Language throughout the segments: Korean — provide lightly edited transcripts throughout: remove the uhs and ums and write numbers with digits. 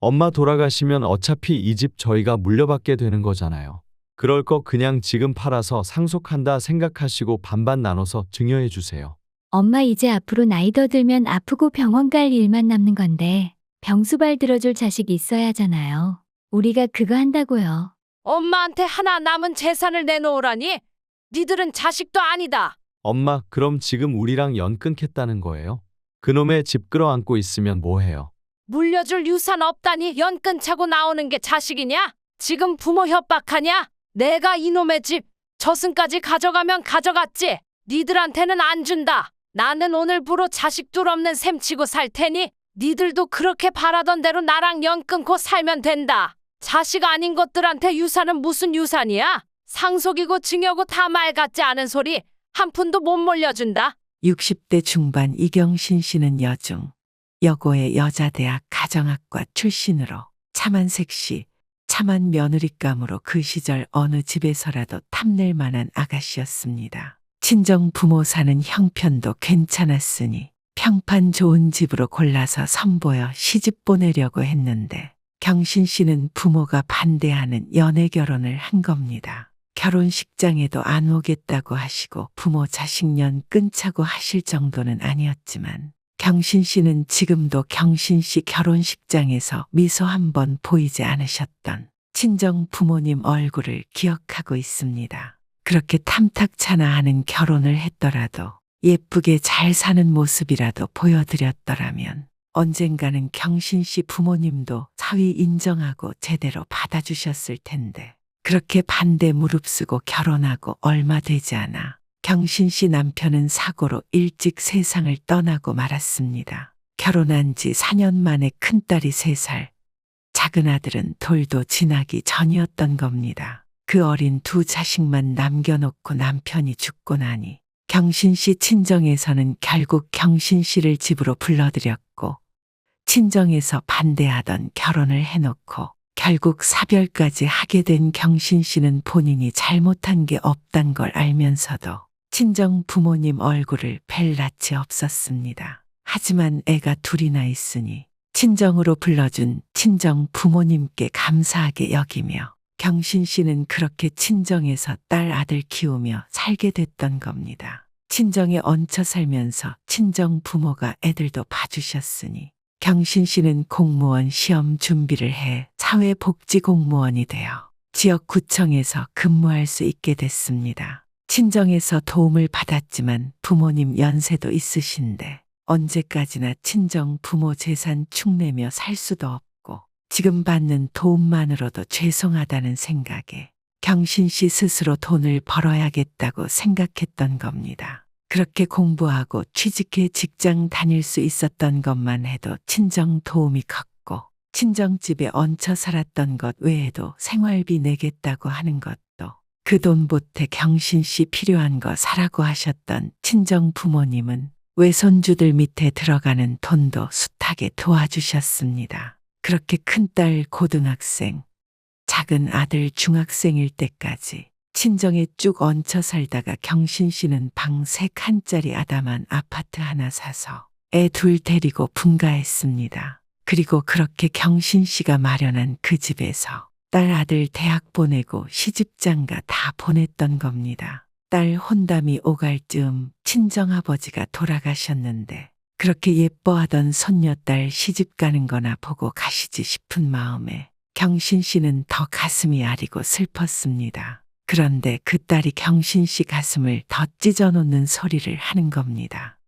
엄마 돌아가시면 어차피 이 집 저희가 물려받게 되는 거잖아요. 그럴 거 그냥 지금 팔아서 상속한다 생각하시고 반반 나눠서 증여해 주세요. 엄마 이제 앞으로 나이 더 들면 아프고 병원 갈 일만 남는 건데 병수발 들어줄 자식 있어야 하잖아요. 우리가 그거 한다고요. 엄마한테 하나 남은 재산을 내놓으라니? 니들은 자식도 아니다. 엄마, 그럼 지금 우리랑 연 끊겠다는 거예요? 그놈의 집 끌어안고 있으면 뭐해요? 물려줄 유산 없다니 연 끊자고 나오는 게 자식이냐? 지금 부모 협박하냐? 내가 이놈의 집 저승까지 가져가면 가져갔지. 니들한테는 안 준다. 나는 오늘부로 자식 둘 없는 셈 치고 살 테니 니들도 그렇게 바라던 대로 나랑 연 끊고 살면 된다. 자식 아닌 것들한테 유산은 무슨 유산이야? 상속이고 증여고 다 말 같지 않은 소리 한 푼도 못 물려준다. 60대 중반 이경신 씨는 여중, 여고의 여자대학 가정학과 출신으로 참한 색시, 참한 며느리감으로 그 시절 어느 집에서라도 탐낼 만한 아가씨였습니다. 친정 부모 사는 형편도 괜찮았으니 평판 좋은 집으로 골라서 선보여 시집 보내려고 했는데 경신 씨는 부모가 반대하는 연애 결혼을 한 겁니다. 결혼식장에도 안 오겠다고 하시고 부모 자식 연 끊자고 하실 정도는 아니었지만 경신 씨는 지금도 경신 씨 결혼식장에서 미소 한 번 보이지 않으셨던 친정 부모님 얼굴을 기억하고 있습니다. 그렇게 탐탁찮아 하는 결혼을 했더라도 예쁘게 잘 사는 모습이라도 보여드렸더라면 언젠가는 경신 씨 부모님도 사위 인정하고 제대로 받아주셨을 텐데 그렇게 반대 무릅쓰고 결혼하고 얼마 되지 않아 경신 씨 남편은 사고로 일찍 세상을 떠나고 말았습니다. 결혼한 지 4년 만에 큰딸이 3살, 작은 아들은 돌도 지나기 전이었던 겁니다. 그 어린 두 자식만 남겨놓고 남편이 죽고 나니 경신 씨 친정에서는 결국 경신 씨를 집으로 불러들였고 친정에서 반대하던 결혼을 해놓고 결국 사별까지 하게 된 경신 씨는 본인이 잘못한 게 없단 걸 알면서도 친정 부모님 얼굴을 뵐 낯이 없었습니다. 하지만 애가 둘이나 있으니 친정으로 불러준 친정 부모님께 감사하게 여기며 경신 씨는 그렇게 친정에서 딸 아들 키우며 살게 됐던 겁니다. 친정에 얹혀 살면서 친정 부모가 애들도 봐주셨으니 경신 씨는 공무원 시험 준비를 해 사회복지공무원이 되어 지역구청에서 근무할 수 있게 됐습니다. 친정에서 도움을 받았지만 부모님 연세도 있으신데 언제까지나 친정 부모 재산 축내며 살 수도 없고 지금 받는 도움만으로도 죄송하다는 생각에 경신 씨 스스로 돈을 벌어야겠다고 생각했던 겁니다. 그렇게 공부하고 취직해 직장 다닐 수 있었던 것만 해도 친정 도움이 컸고 친정집에 얹혀 살았던 것 외에도 생활비 내겠다고 하는 것도 그 돈 보태 경신 씨 필요한 거 사라고 하셨던 친정 부모님은 외손주들 밑에 들어가는 돈도 숱하게 도와주셨습니다. 그렇게 큰딸 고등학생, 작은 아들 중학생일 때까지 친정에 쭉 얹혀 살다가 경신 씨는 방 3칸짜리 아담한 아파트 하나 사서 애 둘 데리고 분가했습니다. 그리고 그렇게 경신 씨가 마련한 그 집에서 딸 아들 대학 보내고 시집장가 다 보냈던 겁니다. 딸 혼담이 오갈 즈음 친정아버지가 돌아가셨는데 그렇게 예뻐하던 손녀딸 시집 가는 거나 보고 가시지 싶은 마음에 경신 씨는 더 가슴이 아리고 슬펐습니다. 그런데 그 딸이 경신 씨 가슴을 더 찢어놓는 소리를 하는 겁니다.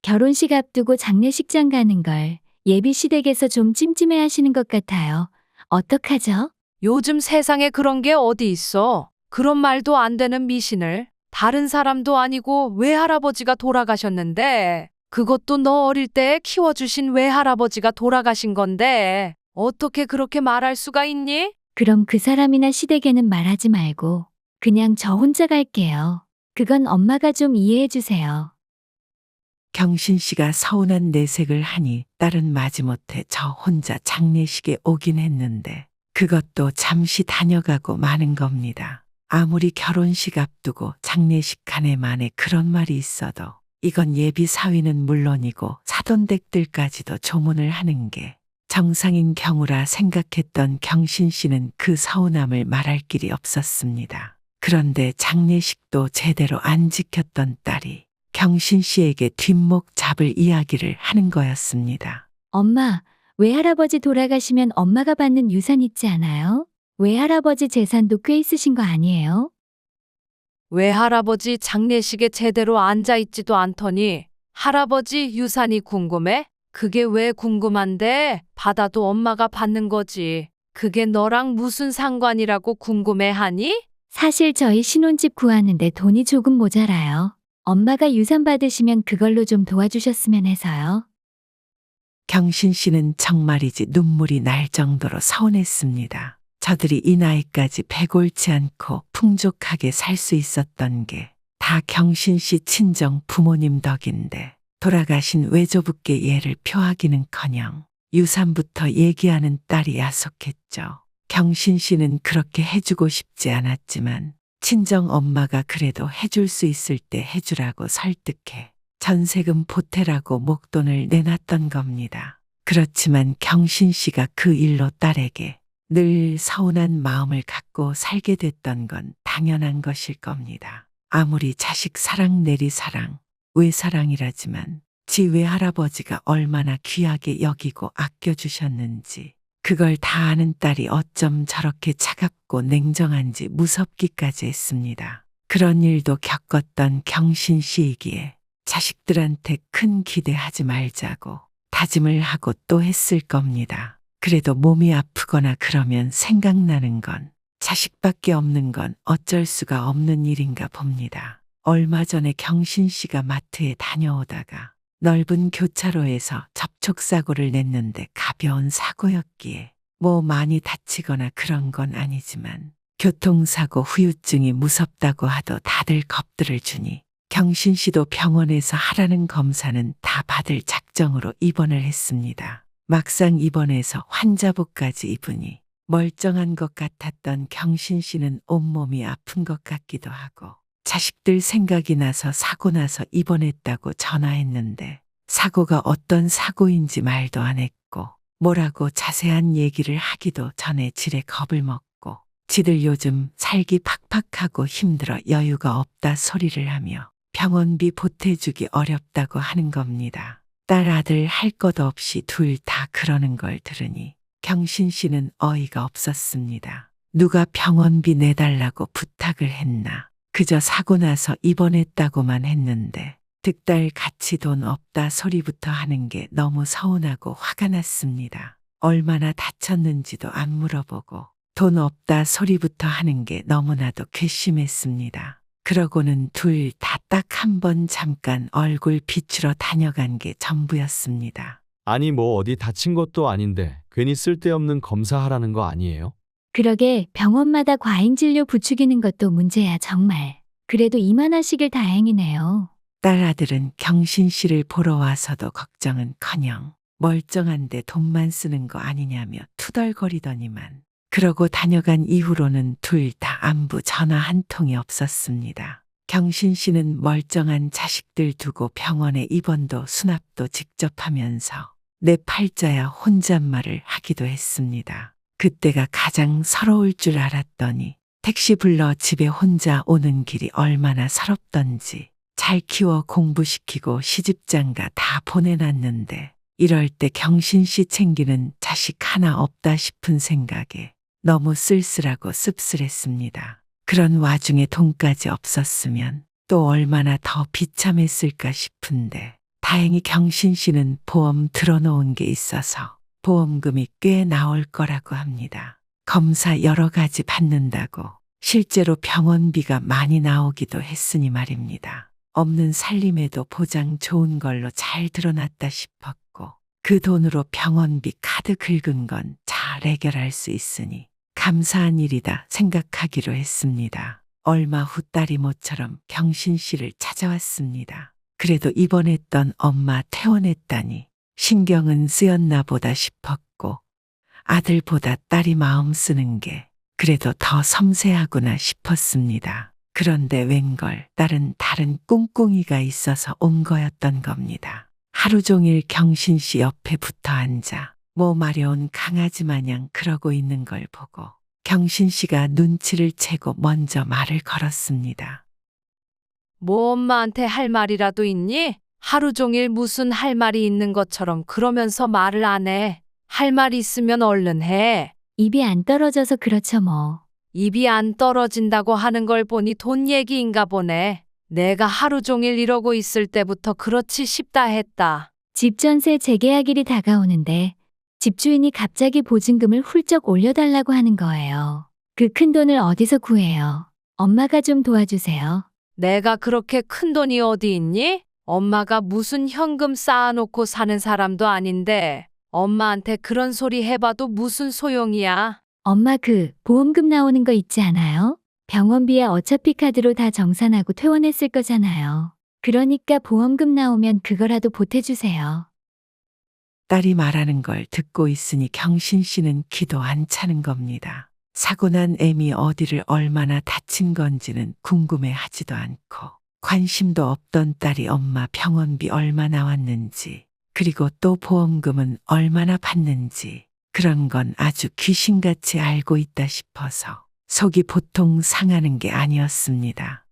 결혼식 앞두고 장례식장 가는 걸 예비시댁에서 좀 찜찜해 하시는 것 같아요. 어떡하죠? 요즘 세상에 그런 게 어디 있어. 그런 말도 안 되는 미신을. 다른 사람도 아니고 외할아버지가 돌아가셨는데 그것도 너 어릴 때 키워주신 외할아버지가 돌아가신 건데 어떻게 그렇게 말할 수가 있니? 그럼 그 사람이나 시댁에는 말하지 말고 그냥 저 혼자 갈게요. 그건 엄마가 좀 이해해 주세요. 경신 씨가 서운한 내색을 하니 딸은 마지못해 저 혼자 장례식에 오긴 했는데 그것도 잠시 다녀가고 마는 겁니다. 아무리 결혼식 앞두고 장례식 가네 마네 그런 말이 있어도 이건 예비 사위는 물론이고 사돈댁들까지도 조문을 하는 게 정상인 경우라 생각했던 경신 씨는 그 서운함을 말할 길이 없었습니다. 그런데 장례식도 제대로 안 지켰던 딸이 경신 씨에게 뒷목 잡을 이야기를 하는 거였습니다. 엄마, 외할아버지 돌아가시면 엄마가 받는 유산 있지 않아요? 외할아버지 재산도 꽤 있으신 거 아니에요? 외할아버지 장례식에 제대로 앉아있지도 않더니 할아버지 유산이 궁금해? 그게 왜 궁금한데? 받아도 엄마가 받는 거지. 그게 너랑 무슨 상관이라고 궁금해하니? 사실 저희 신혼집 구하는데 돈이 조금 모자라요. 엄마가 유산 받으시면 그걸로 좀 도와주셨으면 해서요. 경신 씨는 정말이지 눈물이 날 정도로 서운했습니다. 저들이 이 나이까지 배골치 않고 풍족하게 살 수 있었던 게 다 경신 씨 친정 부모님 덕인데 돌아가신 외조부께 예를 표하기는커녕 유산부터 얘기하는 딸이 야속했죠. 경신 씨는 그렇게 해주고 싶지 않았지만 친정 엄마가 그래도 해줄 수 있을 때 해주라고 설득해 전세금 보태라고 목돈을 내놨던 겁니다. 그렇지만 경신 씨가 그 일로 딸에게 늘 서운한 마음을 갖고 살게 됐던 건 당연한 것일 겁니다. 아무리 자식 사랑 내리 사랑, 외사랑이라지만 지 외할아버지가 얼마나 귀하게 여기고 아껴주셨는지 그걸 다 아는 딸이 어쩜 저렇게 차갑고 냉정한지 무섭기까지 했습니다. 그런 일도 겪었던 경신 씨이기에 자식들한테 큰 기대하지 말자고 다짐을 하고 또 했을 겁니다. 그래도 몸이 아프거나 그러면 생각나는 건 자식밖에 없는 건 어쩔 수가 없는 일인가 봅니다. 얼마 전에 경신 씨가 마트에 다녀오다가 넓은 교차로에서 접촉사고를 냈는데 가벼운 사고였기에 뭐 많이 다치거나 그런 건 아니지만 교통사고 후유증이 무섭다고 하도 다들 겁들을 주니 경신 씨도 병원에서 하라는 검사는 다 받을 작정으로 입원을 했습니다. 막상 입원해서 환자복까지 입으니 멀쩡한 것 같았던 경신 씨는 온몸이 아픈 것 같기도 하고 자식들 생각이 나서 사고 나서 입원했다고 전화했는데 사고가 어떤 사고인지 말도 안 했고 뭐라고 자세한 얘기를 하기도 전에 지레 겁을 먹고 지들 요즘 살기 팍팍하고 힘들어 여유가 없다 소리를 하며 병원비 보태주기 어렵다고 하는 겁니다. 딸 아들 할 것 없이 둘 다 그러는 걸 들으니 경신 씨는 어이가 없었습니다. 누가 병원비 내달라고 부탁을 했나. 그저 사고 나서 입원했다고만 했는데 득달 같이 돈 없다 소리부터 하는 게 너무 서운하고 화가 났습니다. 얼마나 다쳤는지도 안 물어보고 돈 없다 소리부터 하는 게 너무나도 괘씸했습니다. 그러고는 둘 다 딱 한 번 잠깐 얼굴 비추러 다녀간 게 전부였습니다. 아니 뭐 어디 다친 것도 아닌데 괜히 쓸데없는 검사하라는 거 아니에요? 그러게 병원마다 과잉 진료 부추기는 것도 문제야 정말. 그래도 이만하시길 다행이네요. 딸 아들은 경신 씨를 보러 와서도 걱정은커녕 멀쩡한데 돈만 쓰는 거 아니냐며 투덜거리더니만 그러고 다녀간 이후로는 둘 다 안부 전화 한 통이 없었습니다. 경신 씨는 멀쩡한 자식들 두고 병원에 입원도 수납도 직접 하면서 내 팔자야 혼잣말을 하기도 했습니다. 그때가 가장 서러울 줄 알았더니 택시 불러 집에 혼자 오는 길이 얼마나 서럽던지 잘 키워 공부시키고 시집장가 다 보내놨는데 이럴 때 경신 씨 챙기는 자식 하나 없다 싶은 생각에 너무 쓸쓸하고 씁쓸했습니다. 그런 와중에 돈까지 없었으면 또 얼마나 더 비참했을까 싶은데 다행히 경신 씨는 보험 들어놓은 게 있어서 보험금이 꽤 나올 거라고 합니다. 검사 여러 가지 받는다고 실제로 병원비가 많이 나오기도 했으니 말입니다. 없는 살림에도 보장 좋은 걸로 잘 드러났다 싶었고 그 돈으로 병원비 카드 긁은 건 잘 해결할 수 있으니 감사한 일이다 생각하기로 했습니다. 얼마 후 딸이 모처럼 경신 씨를 찾아왔습니다. 그래도 입원했던 엄마 퇴원했다니 신경은 쓰였나 보다 싶었고 아들보다 딸이 마음 쓰는 게 그래도 더 섬세하구나 싶었습니다. 그런데 웬걸 딸은 다른 꿍꿍이가 있어서 온 거였던 겁니다. 하루 종일 경신 씨 옆에 붙어 앉아 뭐 마려운 강아지 마냥 그러고 있는 걸 보고 경신 씨가 눈치를 채고 먼저 말을 걸었습니다. 뭐 엄마한테 할 말이라도 있니? 하루 종일 무슨 할 말이 있는 것처럼 그러면서 말을 안 해. 할 말 있으면 얼른 해. 입이 안 떨어져서 그렇죠 뭐. 입이 안 떨어진다고 하는 걸 보니 돈 얘기인가 보네. 내가 하루 종일 이러고 있을 때부터 그렇지 싶다 했다. 집 전세 재계약일이 다가오는데 집주인이 갑자기 보증금을 훌쩍 올려달라고 하는 거예요. 그 큰 돈을 어디서 구해요? 엄마가 좀 도와주세요. 내가 그렇게 큰 돈이 어디 있니? 엄마가 무슨 현금 쌓아놓고 사는 사람도 아닌데 엄마한테 그런 소리 해봐도 무슨 소용이야. 엄마 그 보험금 나오는 거 있지 않아요? 병원비에 어차피 카드로 다 정산하고 퇴원했을 거잖아요. 그러니까 보험금 나오면 그거라도 보태주세요. 딸이 말하는 걸 듣고 있으니 경신 씨는 기도 안 차는 겁니다. 사고 난 애미 어디를 얼마나 다친 건지는 궁금해 하지도 않고 관심도 없던 딸이 엄마 병원비 얼마 나왔는지 그리고 또 보험금은 얼마나 받는지 그런 건 아주 귀신같이 알고 있다 싶어서 속이 보통 상하는 게 아니었습니다.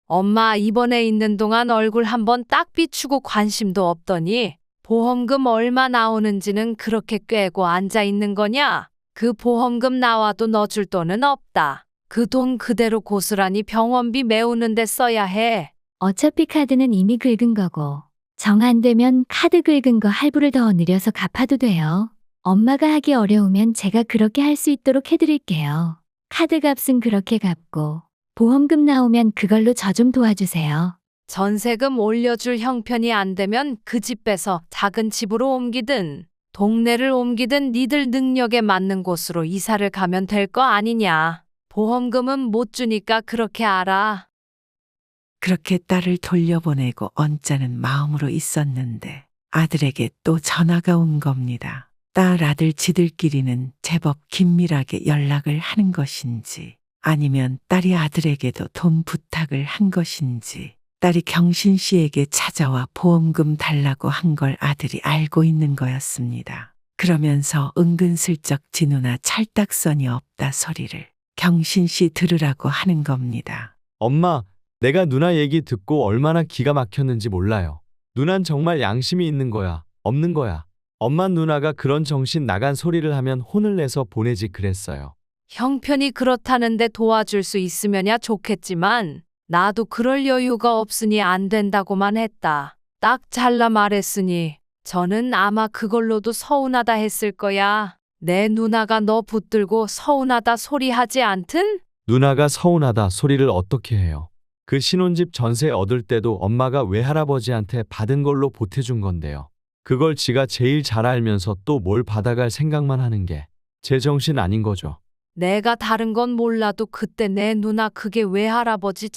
엄마 이번에 있는 동안 얼굴 한번 딱 비추고 관심도 없더니 보험금 얼마 나오는지는 그렇게 꿰고 앉아 있는 거냐? 그 보험금 나와도 넣어줄 돈은 없다. 그 돈 그대로 고스란히 병원비 메우는 데 써야 해. 어차피 카드는 이미 긁은 거고 정 안 되면 카드 긁은 거 할부를 더 늘려서 갚아도 돼요. 엄마가 하기 어려우면 제가 그렇게 할 수 있도록 해드릴게요. 카드 값은 그렇게 갚고 보험금 나오면 그걸로 저 좀 도와주세요. 전세금 올려줄 형편이 안 되면 그 집 빼서 작은 집으로 옮기든 동네를 옮기든 니들 능력에 맞는 곳으로 이사를 가면 될 거 아니냐. 보험금은 못 주니까 그렇게 알아. 그렇게 딸을 돌려보내고 언짢은 마음으로 있었는데 아들에게 또 전화가 온 겁니다. 딸 아들 지들끼리는 제법 긴밀하게 연락을 하는 것인지 아니면 딸이 아들에게도 돈 부탁을 한 것인지 딸이 경신 씨에게 찾아와 보험금 달라고 한 걸 아들이 알고 있는 거였습니다. 그러면서 은근슬쩍 진우나 찰떡선이 없다 소리를 경신 씨 들으라고 하는 겁니다. 엄마, 내가 누나 얘기 듣고 얼마나 기가 막혔는지 몰라요. 누난 정말 양심이 있는 거야, 없는 거야. 엄마 누나가 그런 정신 나간 소리를 하면 혼을 내서 보내지 그랬어요. 형편이 그렇다는데 도와줄 수 있으면야 좋겠지만 나도 그럴 여유가 없으니 안 된다고만 했다. 딱 잘라 말했으니 저는 아마 그걸로도 서운하다 했을 거야. 내 누나가 너 붙들고 서운하다 소리하지 않든? 누나가 서운하다 소리를 어떻게 해요? 그 신혼집 전세 얻을 때도 엄마가 외할아버지한테 받은 걸로 보태준 건데요. 그걸 지가 제일 잘 알면서 또 뭘 받아갈 생각만 하는 게 제정신 아닌 거죠. 내가 다른 건 몰라도 그때 내 누나 그게 외할아버지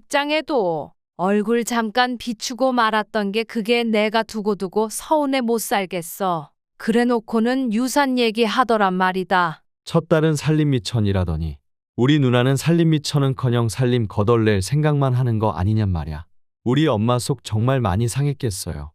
장례식장에도 얼굴 잠깐 비추고 말았던 게 그게 내가 두고두고 서운해 못 살겠어. 그래 놓고는 유산 얘기 하더란 말이다. 첫 딸은 살림미천이라더니 우리 누나는 살림미천은커녕 살림 거덜낼 생각만 하는 거 아니냔 말이야. 우리 엄마 속 정말 많이 상했겠어요.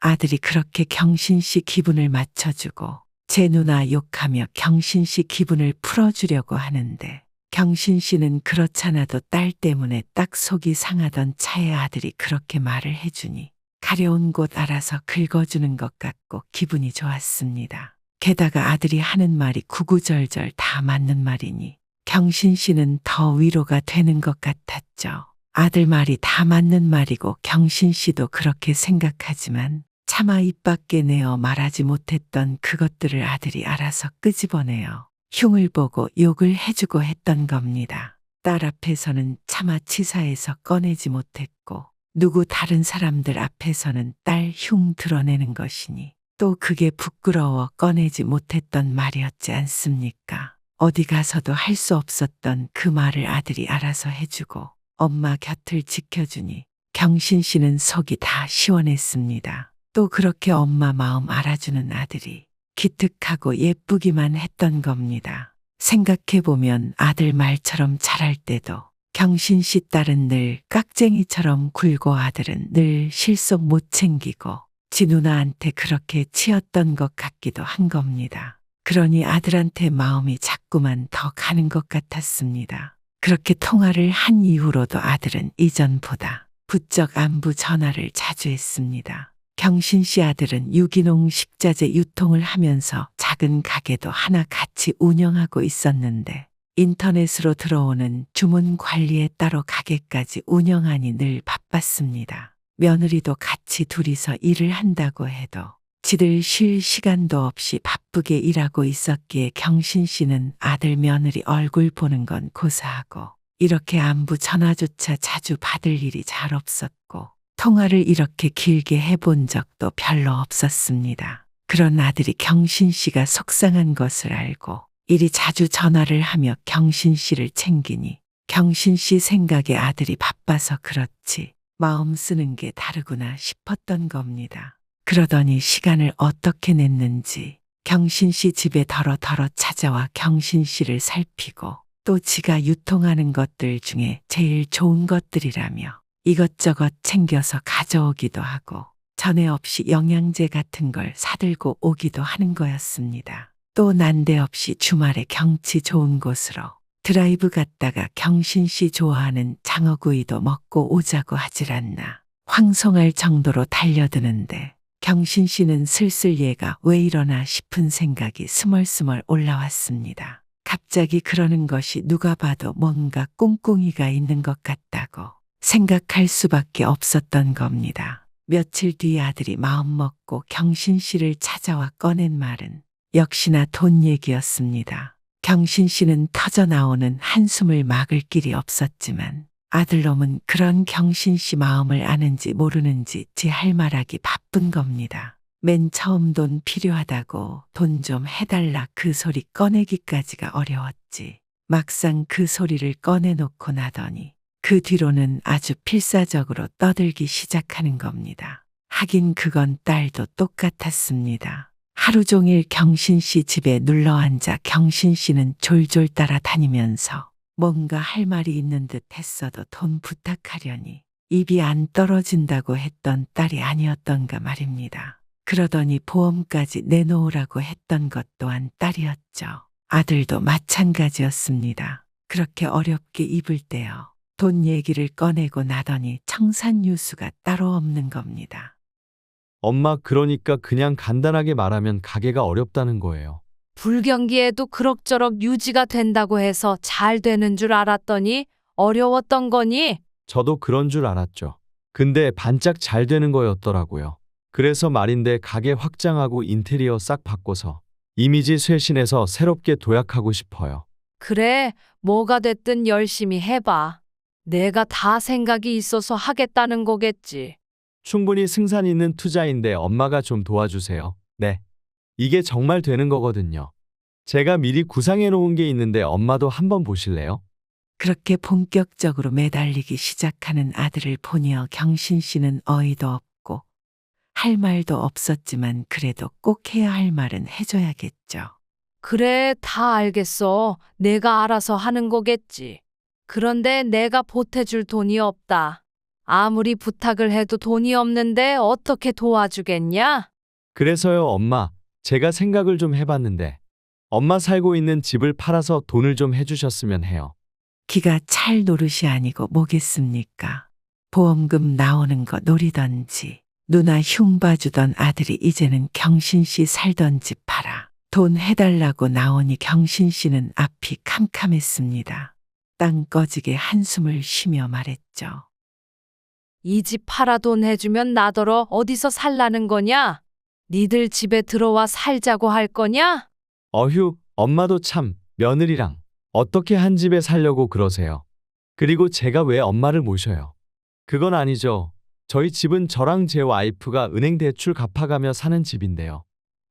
아들이 그렇게 경신 씨 기분을 맞춰주고 제 누나 욕하며 경신 씨 기분을 풀어주려고 하는데 경신 씨는 그렇잖아도 딸 때문에 딱 속이 상하던 차에 아들이 그렇게 말을 해주니 가려운 곳 알아서 긁어주는 것 같고 기분이 좋았습니다. 게다가 아들이 하는 말이 구구절절 다 맞는 말이니 경신 씨는 더 위로가 되는 것 같았죠. 아들 말이 다 맞는 말이고 경신 씨도 그렇게 생각하지만 차마 입 밖에 내어 말하지 못했던 그것들을 아들이 알아서 끄집어내어 흉을 보고 욕을 해주고 했던 겁니다. 딸 앞에서는 차마 치사해서 꺼내지 못했고 누구 다른 사람들 앞에서는 딸 흉 드러내는 것이니 또 그게 부끄러워 꺼내지 못했던 말이었지 않습니까? 어디 가서도 할 수 없었던 그 말을 아들이 알아서 해주고 엄마 곁을 지켜주니 경신 씨는 속이 다 시원했습니다. 또 그렇게 엄마 마음 알아주는 아들이 기특하고 예쁘기만 했던 겁니다. 생각해보면 아들 말처럼 잘할 때도 경신 씨 딸은 늘 깍쟁이처럼 굴고 아들은 늘 실속 못 챙기고 지 누나한테 그렇게 치였던 것 같기도 한 겁니다. 그러니 아들한테 마음이 자꾸만 더 가는 것 같았습니다. 그렇게 통화를 한 이후로도 아들은 이전보다 부쩍 안부 전화를 자주 했습니다. 경신 씨 아들은 유기농 식자재 유통을 하면서 작은 가게도 하나 같이 운영하고 있었는데 인터넷으로 들어오는 주문 관리에 따로 가게까지 운영하니 늘 바빴습니다. 며느리도 같이 둘이서 일을 한다고 해도 지들 쉴 시간도 없이 바쁘게 일하고 있었기에 경신 씨는 아들 며느리 얼굴 보는 건 고사하고 이렇게 안부 전화조차 자주 받을 일이 잘 없었고 통화를 이렇게 길게 해본 적도 별로 없었습니다. 그런 아들이 경신 씨가 속상한 것을 알고 이리 자주 전화를 하며 경신 씨를 챙기니 경신 씨 생각에 아들이 바빠서 그렇지 마음 쓰는 게 다르구나 싶었던 겁니다. 그러더니 시간을 어떻게 냈는지 경신 씨 집에 더러더러 찾아와 경신 씨를 살피고 또 지가 유통하는 것들 중에 제일 좋은 것들이라며 이것저것 챙겨서 가져오기도 하고 전에 없이 영양제 같은 걸 사들고 오기도 하는 거였습니다. 또 난데없이 주말에 경치 좋은 곳으로 드라이브 갔다가 경신 씨 좋아하는 장어구이도 먹고 오자고 하질 않나 황송할 정도로 달려드는데 경신 씨는 슬슬 얘가 왜 이러나 싶은 생각이 스멀스멀 올라왔습니다. 갑자기 그러는 것이 누가 봐도 뭔가 꿍꿍이가 있는 것 같다고 생각할 수밖에 없었던 겁니다. 며칠 뒤 아들이 마음먹고 경신 씨를 찾아와 꺼낸 말은 역시나 돈 얘기였습니다. 경신 씨는 터져나오는 한숨을 막을 길이 없었지만 아들놈은 그런 경신 씨 마음을 아는지 모르는지 지 할 말하기 바쁜 겁니다. 맨 처음 돈 필요하다고 돈 좀 해달라 그 소리 꺼내기까지가 어려웠지. 막상 그 소리를 꺼내놓고 나더니 그 뒤로는 아주 필사적으로 떠들기 시작하는 겁니다. 하긴 그건 딸도 똑같았습니다. 하루 종일 경신 씨 집에 눌러앉아 경신 씨는 졸졸 따라다니면서 뭔가 할 말이 있는 듯 했어도 돈 부탁하려니 입이 안 떨어진다고 했던 딸이 아니었던가 말입니다. 그러더니 보험까지 내놓으라고 했던 것 또한 딸이었죠. 아들도 마찬가지였습니다. 그렇게 어렵게 입을 떼어 돈 얘기를 꺼내고 나더니 청산유수가 따로 없는 겁니다. 엄마, 그러니까 그냥 간단하게 말하면 가게가 어렵다는 거예요. 불경기에도 그럭저럭 유지가 된다고 해서 잘 되는 줄 알았더니 어려웠던 거니? 저도 그런 줄 알았죠. 근데 반짝 잘 되는 거였더라고요. 그래서 말인데 가게 확장하고 인테리어 싹 바꿔서 이미지 쇄신해서 새롭게 도약하고 싶어요. 그래, 뭐가 됐든 열심히 해봐. 내가 다 생각이 있어서 하겠다는 거겠지. 충분히 승산 있는 투자인데 엄마가 좀 도와주세요. 네. 이게 정말 되는 거거든요. 제가 미리 구상해 놓은 게 있는데 엄마도 한번 보실래요? 그렇게 본격적으로 매달리기 시작하는 아들을 보니어 경신 씨는 어이도 없고 할 말도 없었지만 그래도 꼭 해야 할 말은 해줘야겠죠. 그래, 다 알겠어. 내가 알아서 하는 거겠지. 그런데 내가 보태줄 돈이 없다. 아무리 부탁을 해도 돈이 없는데 어떻게 도와주겠냐? 그래서요, 엄마. 제가 생각을 좀 해봤는데 엄마 살고 있는 집을 팔아서 돈을 좀 해주셨으면 해요. 기가 찰 노릇이 아니고 뭐겠습니까? 보험금 나오는 거 노리던지 누나 흉 봐주던 아들이 이제는 경신 씨 살던 집 팔아 돈 해달라고 나오니 경신 씨는 앞이 캄캄했습니다. 땅 꺼지게 한숨을 쉬며 말했죠. 이 집 팔아 돈 해주면 나더러 어디서 살라는 거냐? 니들 집에 들어와 살자고 할 거냐? 어휴, 엄마도 참 며느리랑 어떻게 한 집에 살려고 그러세요. 그리고 제가 왜 엄마를 모셔요? 그건 아니죠. 저희 집은 저랑 제 와이프가 은행 대출 갚아가며 사는 집인데요.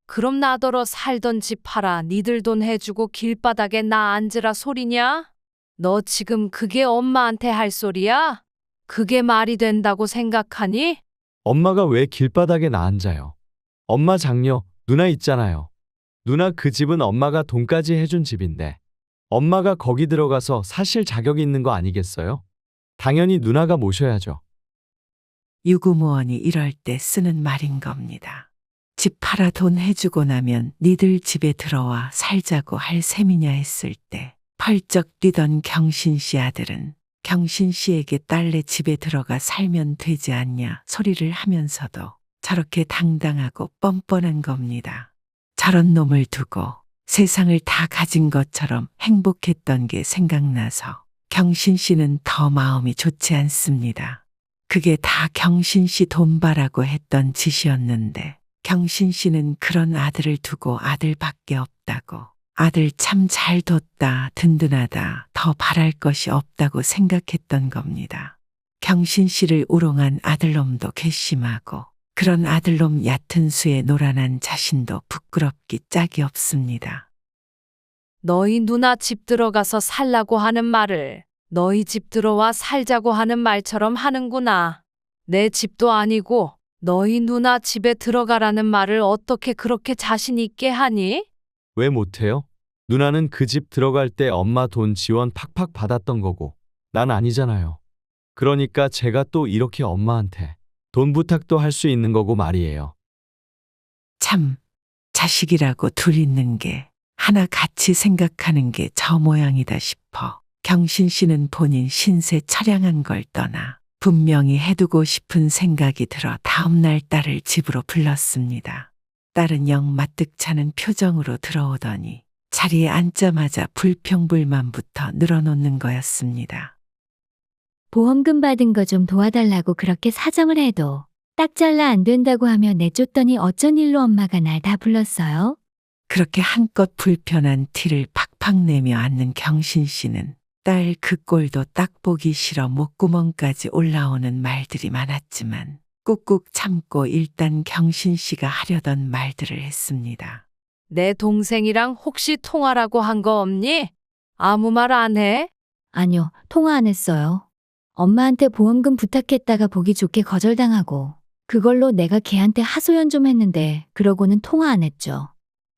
그럼 나더러 살던 집 팔아 니들 돈 해주고 길바닥에 나 앉으라 소리냐? 너 지금 그게 엄마한테 할 소리야? 그게 말이 된다고 생각하니? 엄마가 왜 길바닥에 나 앉아요? 엄마 장녀, 누나 있잖아요. 누나 그 집은 엄마가 돈까지 해준 집인데 엄마가 거기 들어가서 사실 자격이 있는 거 아니겠어요? 당연히 누나가 모셔야죠. 유구무원이 이럴 때 쓰는 말인 겁니다. 집 팔아 돈 해주고 나면 니들 집에 들어와 살자고 할 셈이냐 했을 때 펄쩍 뛰던 경신 씨 아들은 경신 씨에게 딸네 집에 들어가 살면 되지 않냐 소리를 하면서도 저렇게 당당하고 뻔뻔한 겁니다. 저런 놈을 두고 세상을 다 가진 것처럼 행복했던 게 생각나서 경신 씨는 더 마음이 좋지 않습니다. 그게 다 경신 씨 돈 바라고 했던 짓이었는데 경신 씨는 그런 아들을 두고 아들밖에 없다고, 아들 참 잘 뒀다, 든든하다, 더 바랄 것이 없다고 생각했던 겁니다. 경신 씨를 우롱한 아들놈도 괘씸하고 그런 아들놈 얕은 수에 노란한 자신도 부끄럽기 짝이 없습니다. 너희 누나 집 들어가서 살라고 하는 말을 너희 집 들어와 살자고 하는 말처럼 하는구나. 내 집도 아니고 너희 누나 집에 들어가라는 말을 어떻게 그렇게 자신 있게 하니? 왜 못해요? 누나는 그 집 들어갈 때 엄마 돈 지원 팍팍 받았던 거고 난 아니잖아요. 그러니까 제가 또 이렇게 엄마한테 돈 부탁도 할 수 있는 거고 말이에요. 참, 자식이라고 둘 있는 게 하나 같이 생각하는 게 저 모양이다 싶어 경신 씨는 본인 신세 처량한 걸 떠나 분명히 해두고 싶은 생각이 들어 다음날 딸을 집으로 불렀습니다. 딸은 영 마뜩찮은 표정으로 들어오더니 자리에 앉자마자 불평불만부터 늘어놓는 거였습니다. 보험금 받은 거 좀 도와달라고 그렇게 사정을 해도 딱 잘라 안 된다고 하며 내쫓더니 어쩐 일로 엄마가 날 다 불렀어요? 그렇게 한껏 불편한 티를 팍팍 내며 앉는 경신 씨는 딸 그 꼴도 딱 보기 싫어 목구멍까지 올라오는 말들이 많았지만 꾹꾹 참고 일단 경신 씨가 하려던 말들을 했습니다. 내 동생이랑 혹시 통화라고 한 거 없니? 아무 말 안 해? 아니요, 통화 안 했어요. 엄마한테 보험금 부탁했다가 보기 좋게 거절당하고 그걸로 내가 걔한테 하소연 좀 했는데 그러고는 통화 안 했죠.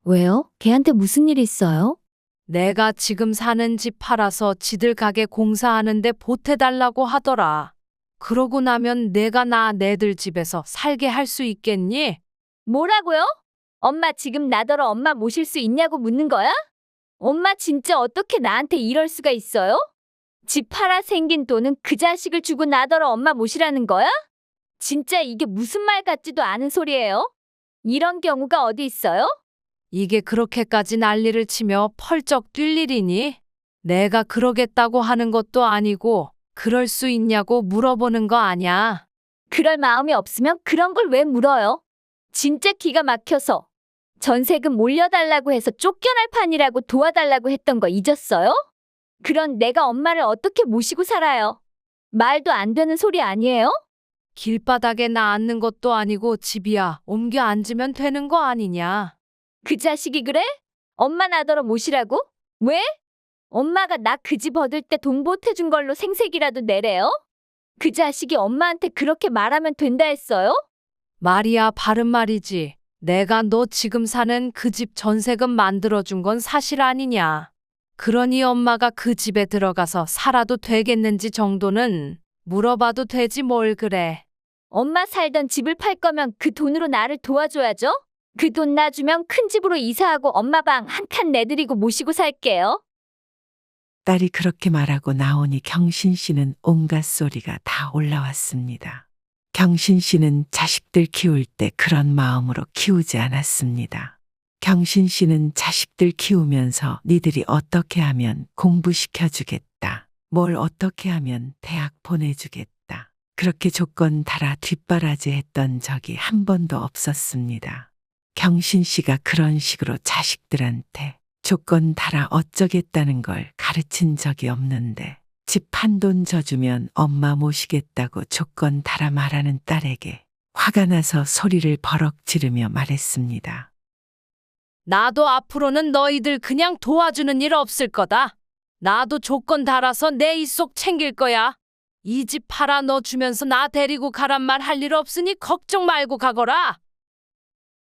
왜요? 걔한테 무슨 일 있어요? 내가 지금 사는 집 팔아서 지들 가게 공사하는데 보태달라고 하더라. 그러고 나면 내가 내들 집에서 살게 할 수 있겠니? 뭐라고요? 엄마 지금 나더러 엄마 모실 수 있냐고 묻는 거야? 엄마 진짜 어떻게 나한테 이럴 수가 있어요? 집 팔아 생긴 돈은 그 자식을 주고 나더러 엄마 모시라는 거야? 진짜 이게 무슨 말 같지도 않은 소리예요? 이런 경우가 어디 있어요? 이게 그렇게까지 난리를 치며 펄쩍 뛸 일이니? 내가 그러겠다고 하는 것도 아니고 그럴 수 있냐고 물어보는 거 아냐? 그럴 마음이 없으면 그런 걸 왜 물어요? 진짜 기가 막혀서 전세금 몰려달라고 해서 쫓겨날 판이라고 도와달라고 했던 거 잊었어요? 그런 내가 엄마를 어떻게 모시고 살아요? 말도 안 되는 소리 아니에요? 길바닥에 나 앉는 것도 아니고 집이야. 옮겨 앉으면 되는 거 아니냐? 그 자식이 그래? 엄마 나더러 모시라고? 왜? 엄마가 나 그 집 얻을 때 돈 보태준 걸로 생색이라도 내래요? 그 자식이 엄마한테 그렇게 말하면 된다 했어요? 말이야 바른 말이지. 내가 너 지금 사는 그 집 전세금 만들어준 건 사실 아니냐? 그러니 엄마가 그 집에 들어가서 살아도 되겠는지 정도는 물어봐도 되지 뭘 그래. 엄마 살던 집을 팔 거면 그 돈으로 나를 도와줘야죠? 그 돈 놔주면 큰 집으로 이사하고 엄마 방 한 칸 내드리고 모시고 살게요. 딸이 그렇게 말하고 나오니 경신 씨는 온갖 소리가 다 올라왔습니다. 경신 씨는 자식들 키울 때 그런 마음으로 키우지 않았습니다. 경신 씨는 자식들 키우면서 니들이 어떻게 하면 공부시켜주겠다. 뭘 어떻게 하면 대학 보내주겠다. 그렇게 조건 달아 뒷바라지 했던 적이 한 번도 없었습니다. 경신 씨가 그런 식으로 자식들한테 조건 달아 어쩌겠다는 걸 가르친 적이 없는데 집 한 돈 져주면 엄마 모시겠다고 조건 달아 말하는 딸에게 화가 나서 소리를 버럭 지르며 말했습니다. 나도 앞으로는 너희들 그냥 도와주는 일 없을 거다. 나도 조건 달아서 내 입속 챙길 거야. 이 집 팔아 너 주면서 나 데리고 가란 말 할 일 없으니 걱정 말고 가거라.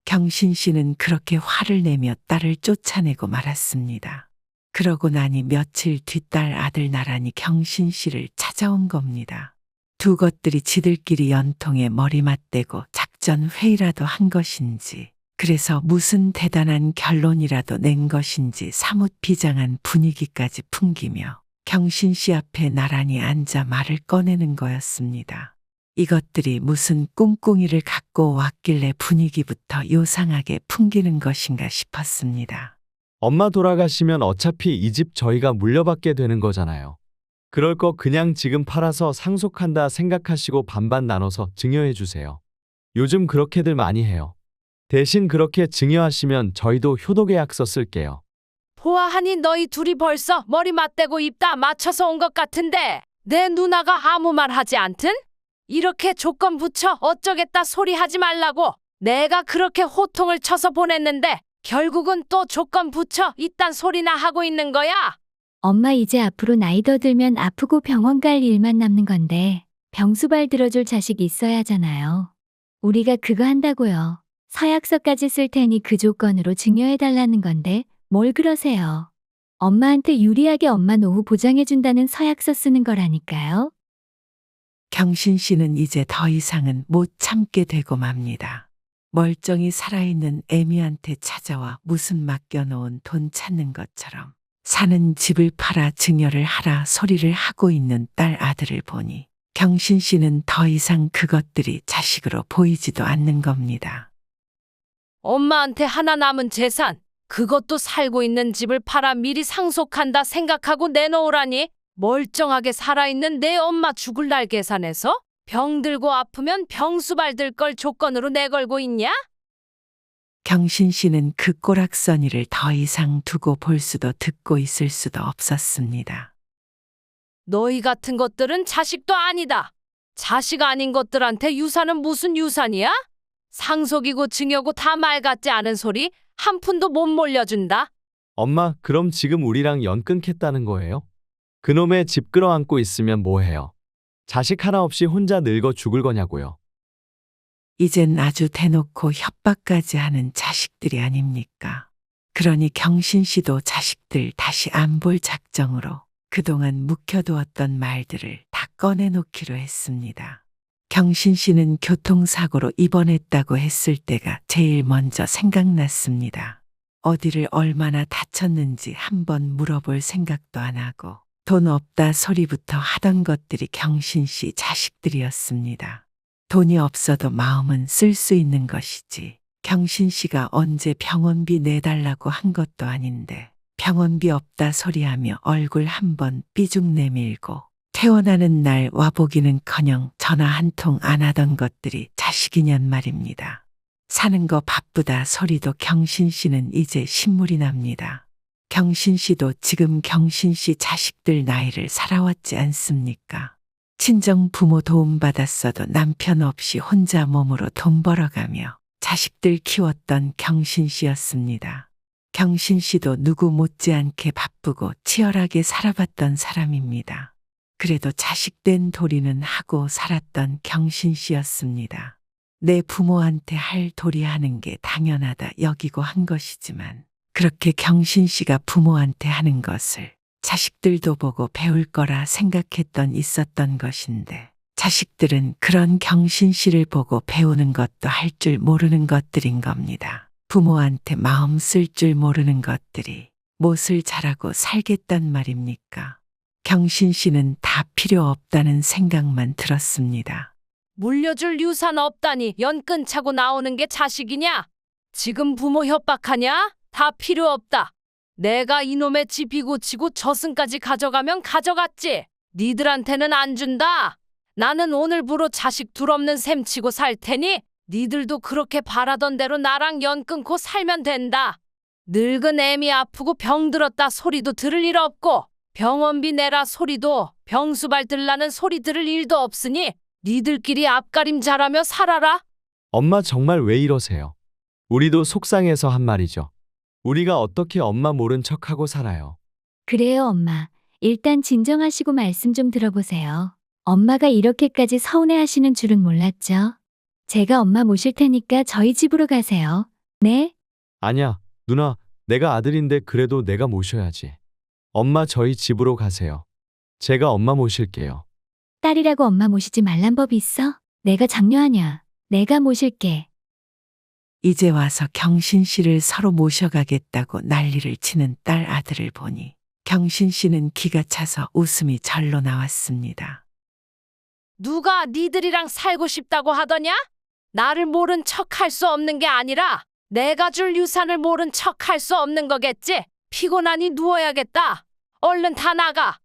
경신 씨는 그렇게 화를 내며 딸을 쫓아내고 말았습니다. 그러고 나니 며칠 뒤 딸 아들 나란히 경신 씨를 찾아온 겁니다. 두 것들이 지들끼리 연통에 머리 맞대고 작전 회의라도 한 것인지, 그래서 무슨 대단한 결론이라도 낸 것인지 사뭇 비장한 분위기까지 풍기며 경신 씨 앞에 나란히 앉아 말을 꺼내는 거였습니다. 이것들이 무슨 꿍꿍이를 갖고 왔길래 분위기부터 요상하게 풍기는 것인가 싶었습니다. 엄마 돌아가시면 어차피 이 집 저희가 물려받게 되는 거잖아요. 그럴 거 그냥 지금 팔아서 상속한다 생각하시고 반반 나눠서 증여해 주세요. 요즘 그렇게들 많이 해요. 대신 그렇게 증여하시면 저희도 효도계약서 쓸게요. 보아하니 너희 둘이 벌써 머리 맞대고 입 다 맞춰서 온 것 같은데 내 누나가 아무 말 하지 않든? 이렇게 조건 붙여 어쩌겠다 소리 하지 말라고 내가 그렇게 호통을 쳐서 보냈는데 결국은 또 조건 붙여 이딴 소리나 하고 있는 거야. 엄마 이제 앞으로 나이 더 들면 아프고 병원 갈 일만 남는 건데 병수발 들어줄 자식이 있어야 하잖아요. 우리가 그거 한다고요. 서약서까지 쓸 테니 그 조건으로 증여해달라는 건데 뭘 그러세요. 엄마한테 유리하게 엄마 노후 보장해준다는 서약서 쓰는 거라니까요. 경신 씨는 이제 더 이상은 못 참게 되고 맙니다. 멀쩡히 살아있는 애미한테 찾아와 무슨 맡겨놓은 돈 찾는 것처럼 사는 집을 팔아 증여를 하라 소리를 하고 있는 딸 아들을 보니 경신 씨는 더 이상 그것들이 자식으로 보이지도 않는 겁니다. 엄마한테 하나 남은 재산, 그것도 살고 있는 집을 팔아 미리 상속한다 생각하고 내놓으라니 멀쩡하게 살아있는 내 엄마 죽을 날 계산해서 병들고 아프면 병수발 들 걸 조건으로 내걸고 있냐? 경신 씨는 그 꼬락서니를 더 이상 두고 볼 수도 듣고 있을 수도 없었습니다. 너희 같은 것들은 자식도 아니다. 자식 아닌 것들한테 유산은 무슨 유산이야? 상속이고 증여고 다 말 같지 않은 소리 한 푼도 못 몰려준다. 엄마, 그럼 지금 우리랑 연 끊겠다는 거예요? 그놈의 집 끌어안고 있으면 뭐해요? 자식 하나 없이 혼자 늙어 죽을 거냐고요. 이젠 아주 대놓고 협박까지 하는 자식들이 아닙니까? 그러니 경신 씨도 자식들 다시 안 볼 작정으로 그동안 묵혀두었던 말들을 다 꺼내놓기로 했습니다. 경신 씨는 교통사고로 입원했다고 했을 때가 제일 먼저 생각났습니다. 어디를 얼마나 다쳤는지 한번 물어볼 생각도 안 하고 돈 없다 소리부터 하던 것들이 경신 씨 자식들이었습니다. 돈이 없어도 마음은 쓸 수 있는 것이지. 경신 씨가 언제 병원비 내달라고 한 것도 아닌데 병원비 없다 소리하며 얼굴 한번 삐죽 내밀고 퇴원하는 날 와보기는커녕 전화 한 통 안 하던 것들이 자식이냔 말입니다. 사는 거 바쁘다 소리도 경신 씨는 이제 신물이 납니다. 경신 씨도 지금 경신 씨 자식들 나이를 살아왔지 않습니까? 친정 부모 도움받았어도 남편 없이 혼자 몸으로 돈 벌어가며 자식들 키웠던 경신 씨였습니다. 경신 씨도 누구 못지않게 바쁘고 치열하게 살아봤던 사람입니다. 그래도 자식된 도리는 하고 살았던 경신 씨였습니다. 내 부모한테 할 도리 하는 게 당연하다 여기고 한 것이지만 그렇게 경신 씨가 부모한테 하는 것을 자식들도 보고 배울 거라 생각했던 있었던 것인데 자식들은 그런 경신 씨를 보고 배우는 것도 할 줄 모르는 것들인 겁니다. 부모한테 마음 쓸 줄 모르는 것들이 무엇을 잘하고 살겠단 말입니까? 경신 씨는 다 필요 없다는 생각만 들었습니다. 물려줄 유산 없다니 연끈 차고 나오는 게 자식이냐? 지금 부모 협박하냐? 다 필요 없다. 내가 이놈의 집 이고치고 저승까지 가져가면 가져갔지. 니들한테는 안 준다. 나는 오늘부로 자식 둘 없는 셈 치고 살 테니 니들도 그렇게 바라던 대로 나랑 연 끊고 살면 된다. 늙은 애미 아프고 병들었다 소리도 들을 일 없고 병원비 내라 소리도 병수발 들라는 소리 들을 일도 없으니 니들끼리 앞가림 잘하며 살아라. 엄마 정말 왜 이러세요? 우리도 속상해서 한 말이죠. 우리가 어떻게 엄마 모른 척하고 살아요. 그래요, 엄마. 일단 진정하시고 말씀 좀 들어보세요. 엄마가 이렇게까지 서운해하시는 줄은 몰랐죠. 제가 엄마 모실 테니까 저희 집으로 가세요. 네? 아니야, 누나, 내가 아들인데 그래도 내가 모셔야지. 엄마 저희 집으로 가세요. 제가 엄마 모실게요. 딸이라고 엄마 모시지 말란 법이 있어? 내가 장녀하냐? 내가 모실게. 이제 와서 경신 씨를 서로 모셔가겠다고 난리를 치는 딸 아들을 보니 경신 씨는 기가 차서 웃음이 절로 나왔습니다. 누가 니들이랑 살고 싶다고 하더냐? 나를 모른 척 할 수 없는 게 아니라 내가 줄 유산을 모른 척 할 수 없는 거겠지? 피곤하니 누워야겠다. 얼른 다 나가.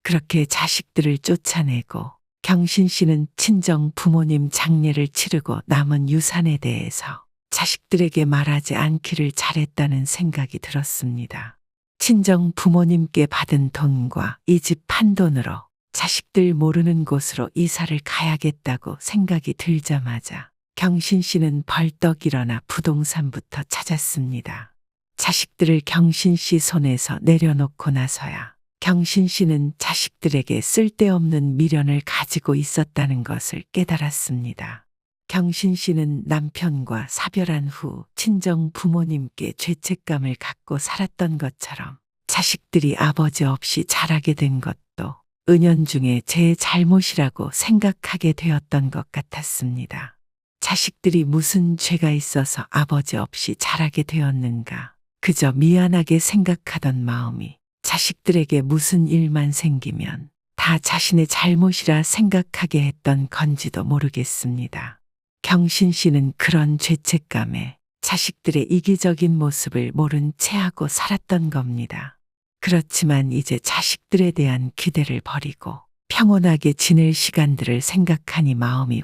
그렇게 자식들을 쫓아내고 경신 씨는 친정 부모님 장례를 치르고 남은 유산에 대해서 자식들에게 말하지 않기를 잘했다는 생각이 들었습니다. 친정 부모님께 받은 돈과 이 집 판 돈으로 자식들 모르는 곳으로 이사를 가야겠다고 생각이 들자마자 경신 씨는 벌떡 일어나 부동산부터 찾았습니다. 자식들을 경신 씨 손에서 내려놓고 나서야 경신 씨는 자식들에게 쓸데없는 미련을 가지고 있었다는 것을 깨달았습니다. 경신 씨는 남편과 사별한 후 친정 부모님께 죄책감을 갖고 살았던 것처럼 자식들이 아버지 없이 자라게 된 것도 은연중에 제 잘못이라고 생각하게 되었던 것 같았습니다. 자식들이 무슨 죄가 있어서 아버지 없이 자라게 되었는가. 그저 미안하게 생각하던 마음이 자식들에게 무슨 일만 생기면 다 자신의 잘못이라 생각하게 했던 건지도 모르겠습니다. 경신 씨는 그런 죄책감에 자식들의 이기적인 모습을 모른 채 하고 살았던 겁니다. 그렇지만 이제 자식들에 대한 기대를 버리고 평온하게 지낼 시간들을 생각하니 마음이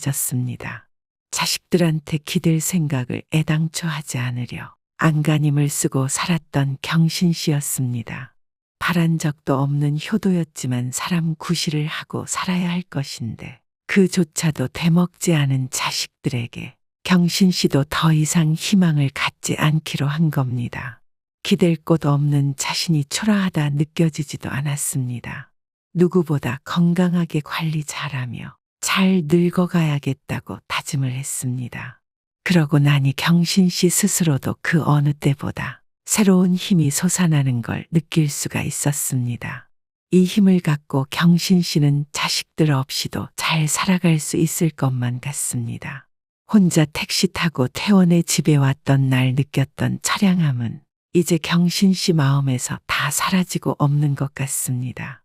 후련해졌습니다. 자식들한테 기댈 생각을 애당초 하지 않으려 안간힘을 쓰고 살았던 경신 씨였습니다. 바란 적도 없는 효도였지만 사람 구실을 하고 살아야 할 것인데 그조차도 되먹지 않은 자식들에게 경신 씨도 더 이상 희망을 갖지 않기로 한 겁니다. 기댈 곳 없는 자신이 초라하다 느껴지지도 않았습니다. 누구보다 건강하게 관리 잘하며 잘 늙어가야겠다고 다짐을 했습니다. 그러고 나니 경신 씨 스스로도 그 어느 때보다 새로운 힘이 솟아나는 걸 느낄 수가 있었습니다. 이 힘을 갖고 경신 씨는 자식들 없이도 잘 살아갈 수 있을 것만 같습니다. 혼자 택시 타고 태원의 집에 왔던 날 느꼈던 처량함은 이제 경신 씨 마음에서 다 사라지고 없는 것 같습니다.